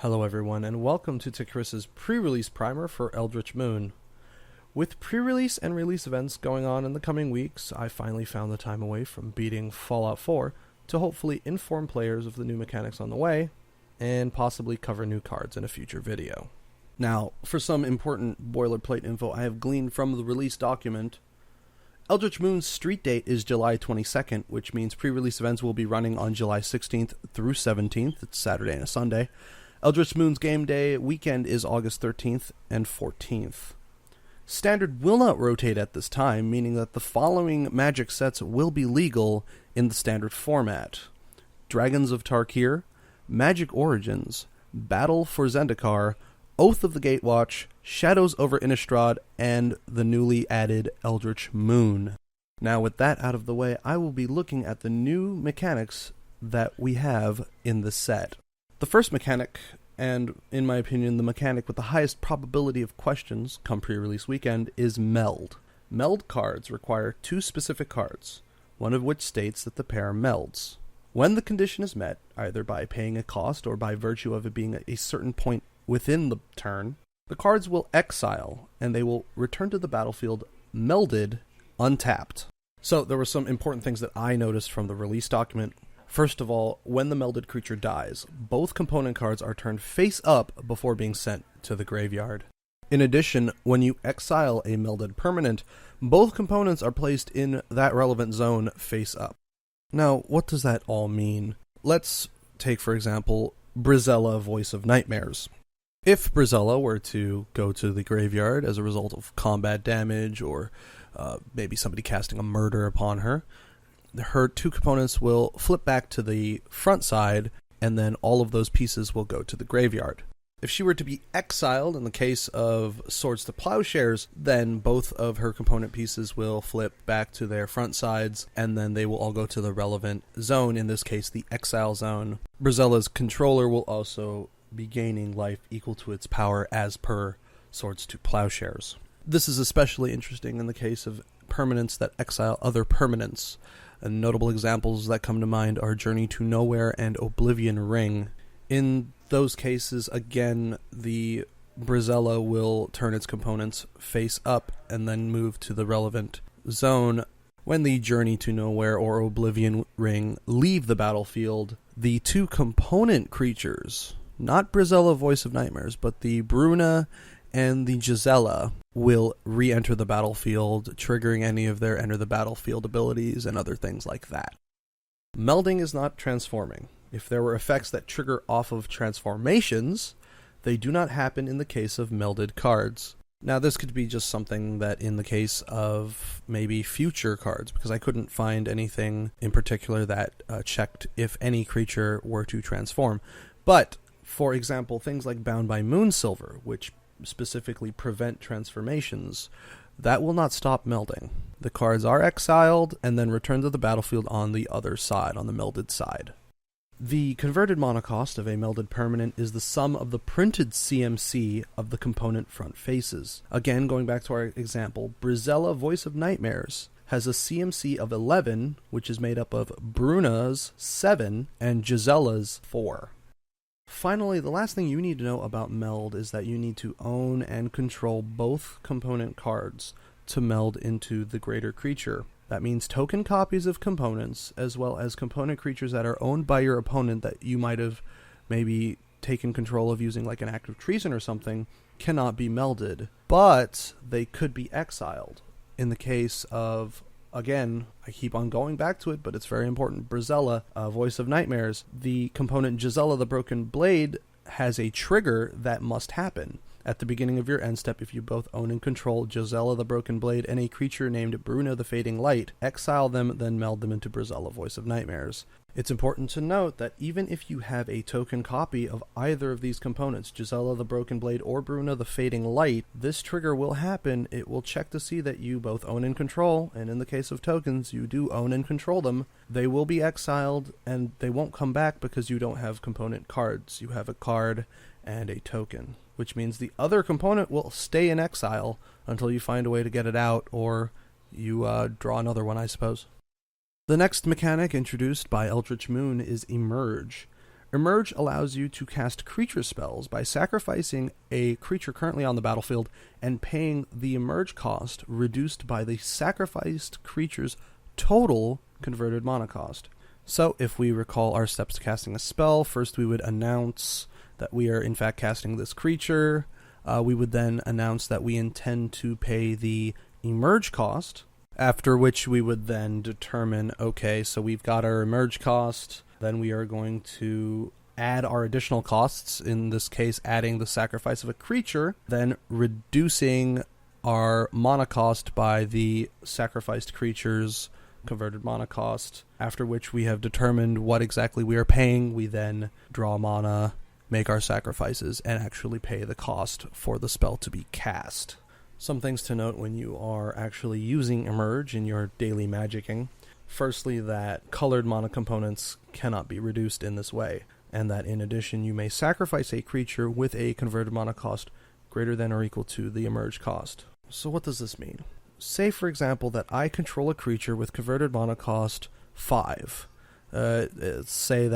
Hello everyone, and welcome to Chris's pre-release primer for Eldrich Moon. With pre-release and release events going on in the coming weeks, I finally found the time away from beating Fallout 4 to hopefully inform players of the new mechanics on the way, and possibly cover new cards in a future video. Now, for some important boilerplate info I have gleaned from the release document, Eldrich Moon's street date is July 22nd, which means pre-release events will be running on July 16th through 17th, it's Saturday and a Sunday. Eldrich Moon's game day weekend is August 13th and 14th. Standard will not rotate at this time, meaning that the following Magic sets will be legal in the Standard format: Dragons of Tarkir, Magic Origins, Battle for Zendikar, Oath of the Gatewatch, Shadows over Innistrad, and the newly added Eldrich Moon. Now with that out of the way, I will be looking at the new mechanics that we have in the set. The first mechanic, and in my opinion the mechanic with the highest probability of questions come pre-release weekend, is Meld. Meld cards require two specific cards, one of which states that the pair melds. When the condition is met, either by paying a cost or by virtue of it being at a certain point within the turn, the cards will exile, and they will return to the battlefield melded, untapped. So there were some important things that I noticed from the release document. First of all, when the melded creature dies, both component cards are turned face up before being sent to the graveyard. In addition, when you exile a melded permanent, both components are placed in that relevant zone face up. Now, what does that all mean? Let's take, for example, Brizella, Voice of Nightmares. If Brizella were to go to the graveyard as a result of combat damage or maybe somebody casting a murder upon her, her two components will flip back to the front side, and then all of those pieces will go to the graveyard. If she were to be exiled in the case of Swords to Plowshares, then both of her component pieces will flip back to their front sides, and then they will all go to the relevant zone, in this case the exile zone. Brizella's controller will also be gaining life equal to its power as per Swords to Plowshares. This is especially interesting in the case of permanents that exile other permanents. And notable examples that come to mind are Journey to Nowhere and Oblivion Ring. In those cases, again, the Brizella will turn its components face up and then move to the relevant zone. When the Journey to Nowhere or Oblivion Ring leave the battlefield, the two component creatures, not Brizella Voice of Nightmares, but the Bruna and the Gisela, will re-enter the battlefield, triggering any of their enter the battlefield abilities and other things like that. Melding is not transforming. If there were effects that trigger off of transformations, they do not happen in the case of melded cards. Now this could be just something that in the case of maybe future cards, because I couldn't find anything in particular that checked if any creature were to transform. But, for example, things like Bound by Moonsilver, which specifically prevent transformations, that will not stop melding. The cards are exiled and then returned to the battlefield on the other side, on the melded side. The converted monocost of a melded permanent is the sum of the printed CMC of the component front faces. Again, going back to our example, Brizella Voice of Nightmares has a CMC of 11, which is made up of Bruna's 7 and Gisela's 4. Finally, the last thing you need to know about meld is that you need to own and control both component cards to meld into the greater creature. That means token copies of components, as well as component creatures that are owned by your opponent that you might have maybe taken control of using like an Act of Treason or something, cannot be melded, but they could be exiled. In the case of, again, I keep on going back to it, but it's very important, Brizella, Voice of Nightmares, the component Gisela the Broken Blade has a trigger that must happen. At the beginning of your end step, if you both own and control Gisela the Broken Blade and a creature named Bruna the Fading Light, exile them, then meld them into Brizella Voice of Nightmares. It's important to note that even if you have a token copy of either of these components, Gisela the Broken Blade or Bruna the Fading Light, this trigger will happen. It will check to see that you both own and control, and in the case of tokens, you do own and control them. They will be exiled, and they won't come back because you don't have component cards. You have a card and a token, which means the other component will stay in exile until you find a way to get it out, or you draw another one, I suppose. The next mechanic introduced by Eldrich Moon is Emerge. Emerge allows you to cast creature spells by sacrificing a creature currently on the battlefield and paying the emerge cost reduced by the sacrificed creature's total converted mana cost. So if we recall our steps to casting a spell, first we would announce that we are in fact casting this creature. We would then announce that we intend to pay the emerge cost, after which we would then determine, okay, so we've got our emerge cost, then we are going to add our additional costs, in this case adding the sacrifice of a creature, then reducing our mana cost by the sacrificed creature's converted mana cost, after which we have determined what exactly we are paying. We then draw mana, make our sacrifices, and actually pay the cost for the spell to be cast. Some things to note when you are actually using Emerge in your daily magicking. Firstly, that colored mana components cannot be reduced in this way, and that in addition you may sacrifice a creature with a converted mana cost greater than or equal to the Emerge cost. So what does this mean? Say, for example, that I control a creature with converted mana cost 5. Let's say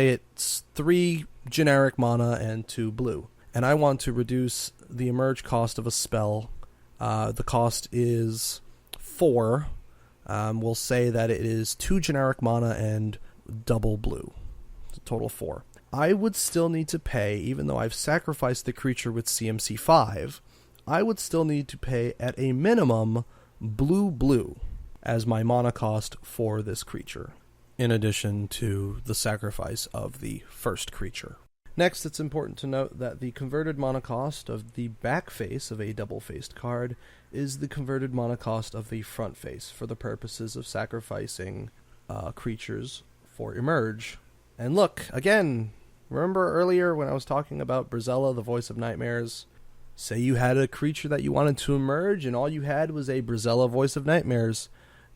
it's 3 generic mana and 2 blue. And I want to reduce the emerge cost of a spell. The cost is 4. We'll say that it is 2 generic mana and double blue. It's a total 4. I would still need to pay, even though I've sacrificed the creature with CMC 5, I would still need to pay at a minimum blue as my mana cost for this creature, in addition to the sacrifice of the first creature. Next, it's important to note that the converted mana cost of the back face of a double-faced card is the converted mana cost of the front face for the purposes of sacrificing creatures for Emerge. And look, again, remember earlier when I was talking about Brizella, the Voice of Nightmares? Say you had a creature that you wanted to emerge and all you had was a Brizella, Voice of Nightmares.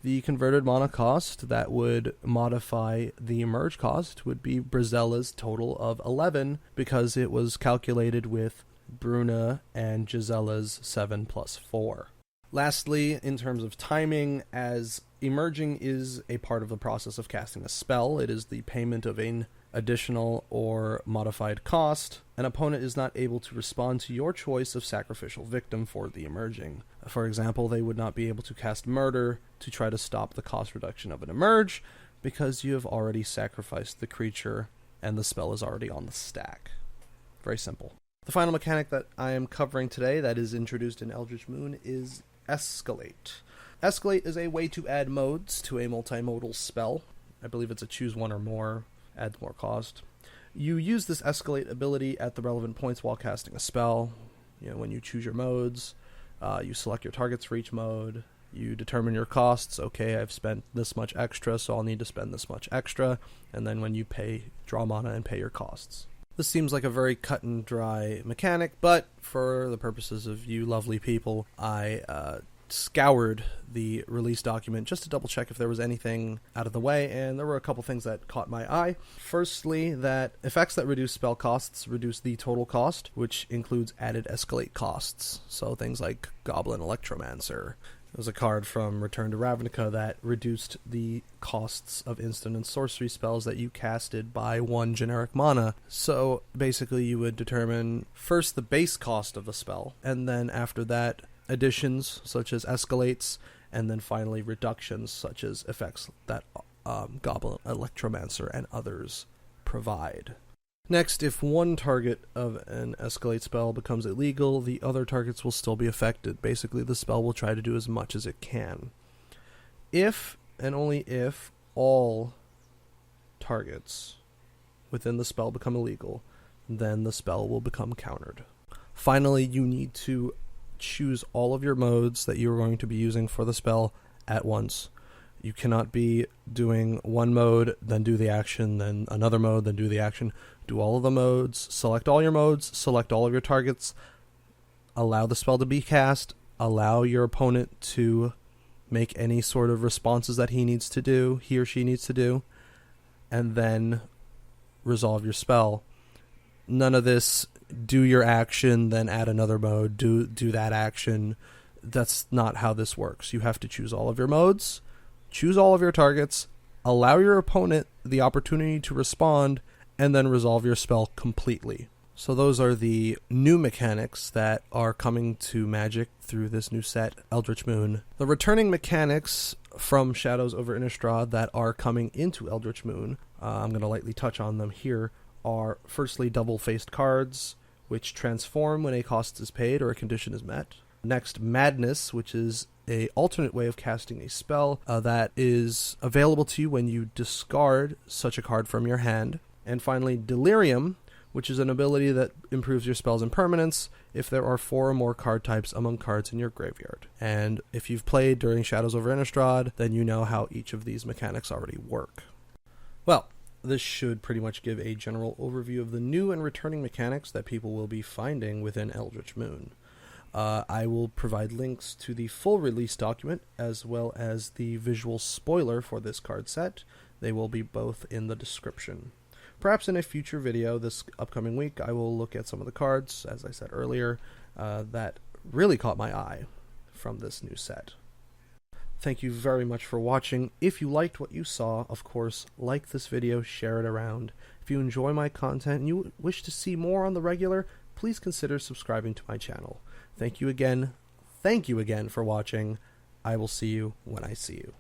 The converted mana cost that would modify the emerge cost would be Brizella's total of 11, because it was calculated with Bruna and Gisella's 7 plus 4. Lastly, in terms of timing, as emerging is a part of the process of casting a spell, it is the payment of an additional or modified cost. An opponent is not able to respond to your choice of sacrificial victim for the emerging. For example, they would not be able to cast Murder to try to stop the cost reduction of an emerge, because you have already sacrificed the creature and the spell is already on the stack. Very simple. The final mechanic that I am covering today that is introduced in Eldrich Moon is Escalate. Escalate is a way to add modes to a multimodal spell. I believe it's a choose one or more, adds more cost. You use this Escalate ability at the relevant points while casting a spell. When you choose your modes, you select your targets for each mode, you determine your costs. Okay, I've spent this much extra, so I'll need to spend this much extra, and then when you pay, draw mana and pay your costs. This seems like a very cut and dry mechanic, but for the purposes of you lovely people, I scoured the release document just to double check if there was anything out of the way, and there were a couple things that caught my eye. Firstly, that effects that reduce spell costs reduce the total cost, which includes added escalate costs. So things like Goblin Electromancer. It was a card from Return to Ravnica that reduced the costs of instant and sorcery spells that you casted by 1 generic mana. So basically you would determine first the base cost of the spell, and then after that additions such as escalates, and then finally reductions such as effects that Goblin Electromancer and others provide. Next, if one target of an escalate spell becomes illegal, the other targets will still be affected. Basically, the spell will try to do as much as it can. If, and only if, all targets within the spell become illegal, then the spell will become countered. Finally, you need to choose all of your modes that you're going to be using for the spell at once. You cannot be doing one mode, then do the action, then another mode, then do the action. Do all of the modes, select all your modes, select all of your targets, allow the spell to be cast, allow your opponent to make any sort of responses that he or she needs to do, and then resolve your spell. None of this, do your action, then add another mode, do that action. That's not how this works. You have to choose all of your modes, choose all of your targets, allow your opponent the opportunity to respond, and then resolve your spell completely. So those are the new mechanics that are coming to Magic through this new set, Eldrich Moon. The returning mechanics from Shadows over Innistrad that are coming into Eldrich Moon, I'm going to lightly touch on them here, are firstly double-faced cards, which transform when a cost is paid or a condition is met. Next, Madness, which is an alternate way of casting a spell that is available to you when you discard such a card from your hand. And finally, Delirium, which is an ability that improves your spells and permanents if there are 4 or more card types among cards in your graveyard. And if you've played during Shadows over Innistrad, then you know how each of these mechanics already work. Well, this should pretty much give a general overview of the new and returning mechanics that people will be finding within Eldrich Moon. I will provide links to the full release document as well as the visual spoiler for this card set. They will be both in the description. Perhaps in a future video this upcoming week, I will look at some of the cards, as I said earlier, that really caught my eye from this new set. Thank you very much for watching. If you liked what you saw, of course, like this video, share it around. If you enjoy my content and you wish to see more on the regular, please consider subscribing to my channel. Thank you again for watching. I will see you when I see you.